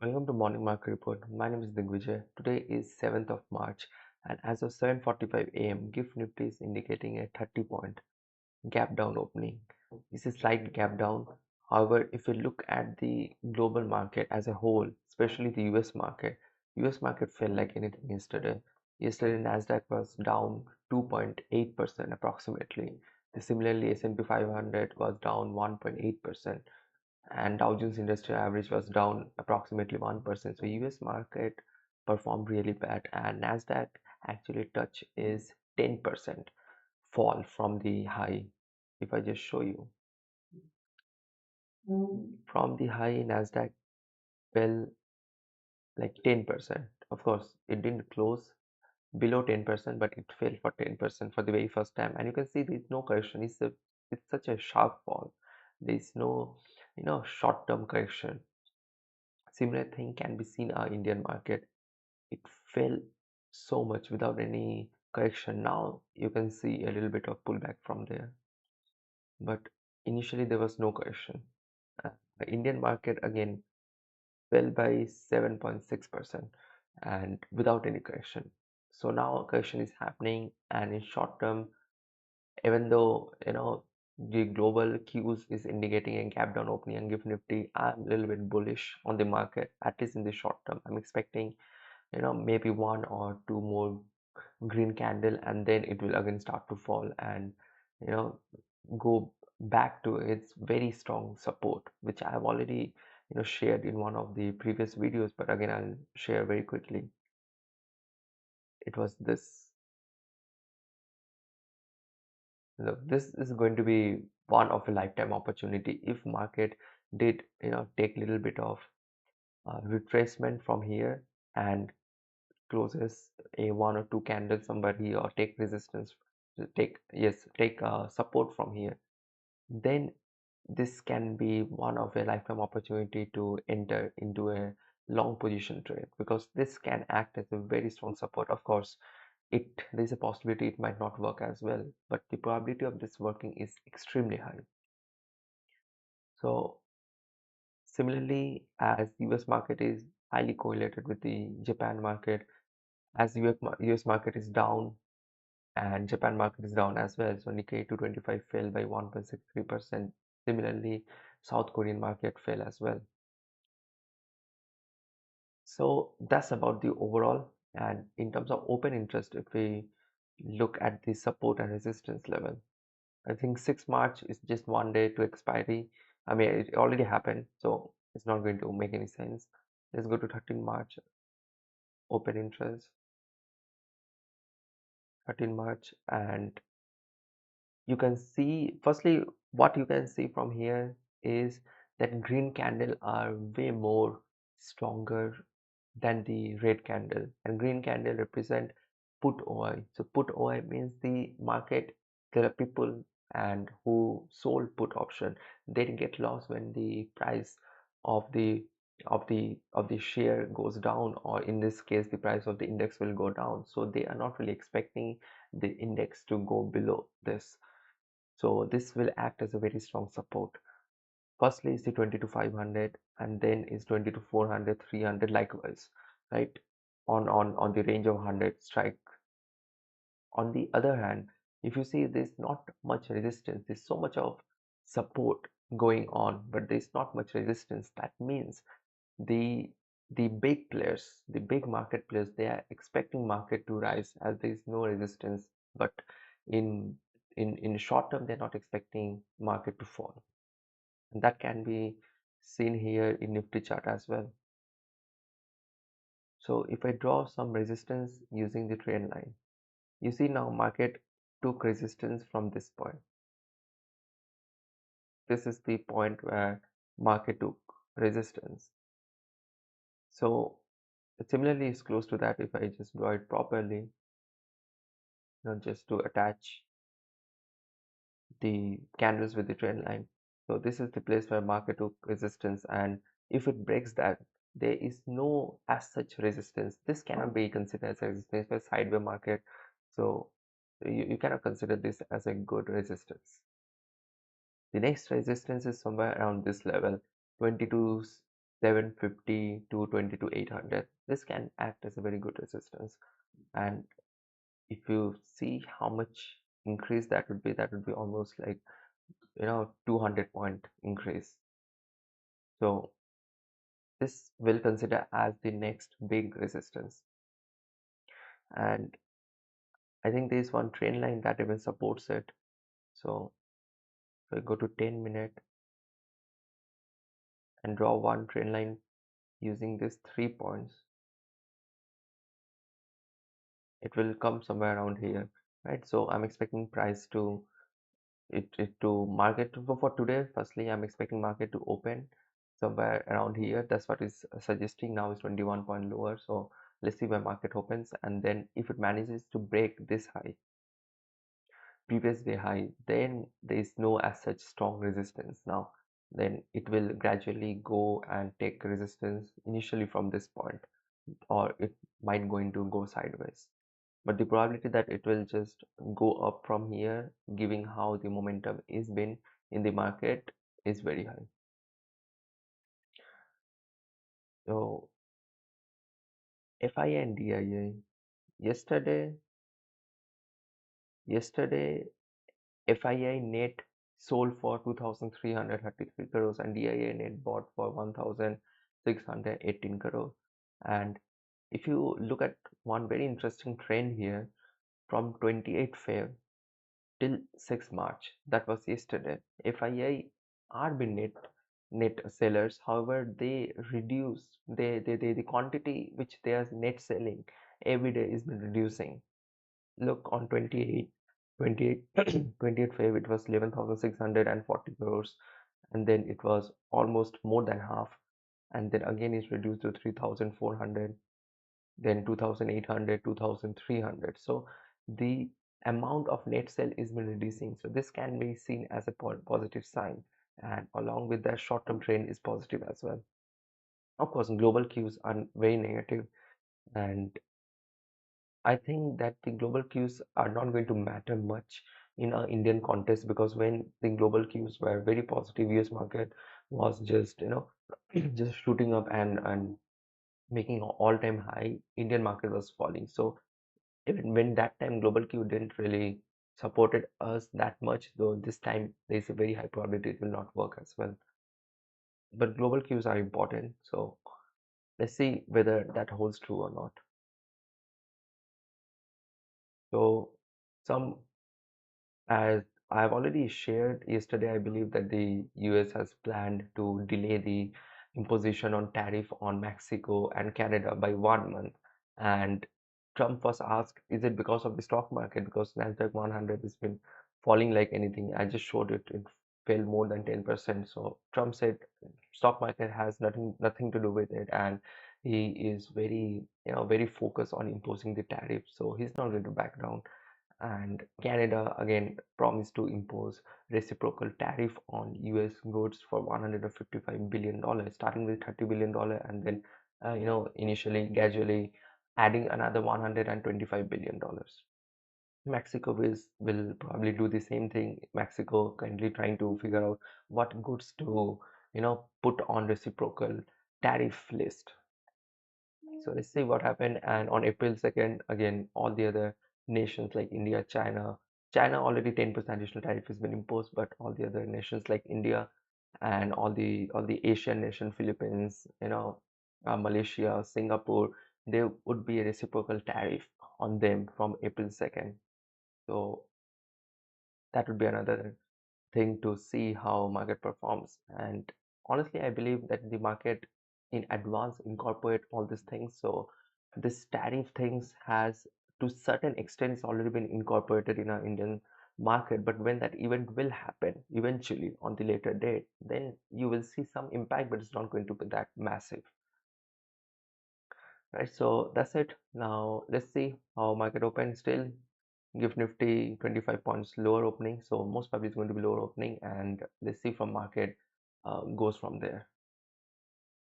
Welcome to Morning Market Report. My name is Digvijay. Today is 7th of March and as of 7:45 a.m. GIFT Nifty is indicating a 30-point gap down opening. This is slight gap down. However, if we look at the global market as a whole, especially the US market fell like anything yesterday. Yesterday Nasdaq was down 2.8% approximately. Similarly, S&P 500 was down 1.8% and Dow Jones Industrial Average was down approximately 1%. So US market performed really bad and Nasdaq actually touch is 10% fall from the high. If I just show you from the high, Nasdaq fell like 10%. Of course, it didn't close below 10%, but it fell for 10% for the very first time. And you can see there's no correction. It's such a sharp fall. There's no short-term correction. Similar thing can be seen in our Indian market. It fell so much without any correction. Now you can see a little bit of pullback from there, but initially there was no correction. The Indian market again fell by 7.6% and without any correction. So now a correction is happening, and in short term, even though the global cues is indicating a gap down opening and GIFT Nifty, I'm a little bit bullish on the market, at least in the short term. I'm expecting maybe one or two more green candle and then it will again start to fall and you know go back to its very strong support, which I have already shared in one of the previous videos, but again I'll share very quickly. It was this. This is going to be one of a lifetime opportunity if market did take a little bit of retracement from here and closes a one or two candles somewhere here or take resistance, take support from here, then this can be one of a lifetime opportunity to enter into a long position trade, because this can act as a very strong support. Of course, there's a possibility it might not work as well, but the probability of this working is extremely high. So similarly, as US market is highly correlated with the Japan market, as US market is down and Japan market is down as well. So Nikkei 225 fell by 1.63%. Similarly, South Korean market fell as well. So that's about the overall. And in terms of open interest, if we look at the support and resistance level, I think 6 March is just one day to expiry. I mean, it already happened, so it's not going to make any sense. Let's go to 13 March, open interest, 13 March, and you can see, firstly, what you can see from here is that green candle are way more stronger than the red candle, and green candle represent put OI. So put OI means the market, there are people and who sold put option, they get lost when the price of the share goes down, or in this case the price of the index will go down. So they are not really expecting the index to go below this. So this will act as a very strong support. Firstly is the 20 to 500, and then is 20 to 400, 300 likewise, right? On the range of 100 strike. On the other hand, if you see there's not much resistance, there's so much of support going on, but there's not much resistance. That means the the big players, the big market players, they are expecting market to rise as there is no resistance, but in in short term they're not expecting market to fall, and that can be seen here in Nifty chart as well. So if I draw some resistance using the trend line, you see now market took resistance from this point. This is the point where market took resistance. So similarly is close to that if I just draw it properly, just to attach the candles with the trend line. So this is the place where market took resistance, and if it breaks that, there is no as such resistance. This cannot be considered as a resistance for sideways market. So you cannot consider this as a good resistance. The next resistance is somewhere around this level, 22 750 to 20 to 800. This can act as a very good resistance. And if you see how much increase that would be almost like 200-point increase. So this will consider as the next big resistance. And I think there is one trend line that even supports it. So if I go to 10-minute and draw one trend line using these 3 points, it will come somewhere around here, right? So I'm expecting price to it to market for today. Firstly, I'm expecting market to open somewhere around here. That's what is suggesting. Now is 21 point lower. So let's see where market opens, and then if it manages to break this high, previous day high, then there is no as such strong resistance now. Then it will gradually go and take resistance initially from this point, or it might going to go sideways. But the probability that it will just go up from here, giving how the momentum is been in the market, is very high. So FIA and DIA, yesterday FII net sold for 2,333 crores and DIA net bought for 1,618 crores. And if you look at one very interesting trend here, from 28 Feb till 6 March, that was yesterday, FII are been net sellers. However, they reduce the quantity which they are net selling every day is been reducing. Look, on 28 Feb, it was 11,640 crores, and then it was almost more than half, and then again it's reduced to 3,400, then 2,800, 2,300. So the amount of net sell is been reducing. So this can be seen as a positive sign, and along with that, short-term trend is positive as well. Of course, global cues are very negative, and I think that the global cues are not going to matter much in our Indian context, because when the global cues were very positive, US market was just just shooting up and making an all-time high. Indian market was falling. So even when that time global Q didn't really supported us that much, though this time there's a very high probability it will not work as well. But global Qs are important, so let's see whether that holds true or not. So some, as I've already shared yesterday, I believe that the US has planned to delay the imposition on tariff on Mexico and Canada by 1 month. And Trump was asked, is it because of the stock market? Because Nasdaq 100 has been falling like anything. I just showed it, it fell more than 10%. So Trump said stock market has nothing to do with it, and he is very, very focused on imposing the tariff. So he's not going to back down. And Canada again promised to impose reciprocal tariff on US goods for $155 billion, starting with $30 billion, and then initially gradually adding another $125 billion. Mexico will probably do the same thing. Mexico currently trying to figure out what goods to put on reciprocal tariff list. So let's see what happened. And on April 2nd, again, all the other nations like India, China already 10% additional tariff has been imposed, but all the other nations like India and all the Asian nation, Philippines, Malaysia, Singapore, there would be a reciprocal tariff on them from April 2nd. So that would be another thing to see how market performs. And honestly, I believe that the market in advance incorporate all these things. So this tariff things has, to certain extent, it's already been incorporated in our Indian market. But when that event will happen eventually on the later date, then you will see some impact, but it's not going to be that massive. Right, so that's it. Now let's see how market opens. Still GIFT Nifty 25 points lower opening, so most probably it's going to be lower opening, and let's see from market goes from there.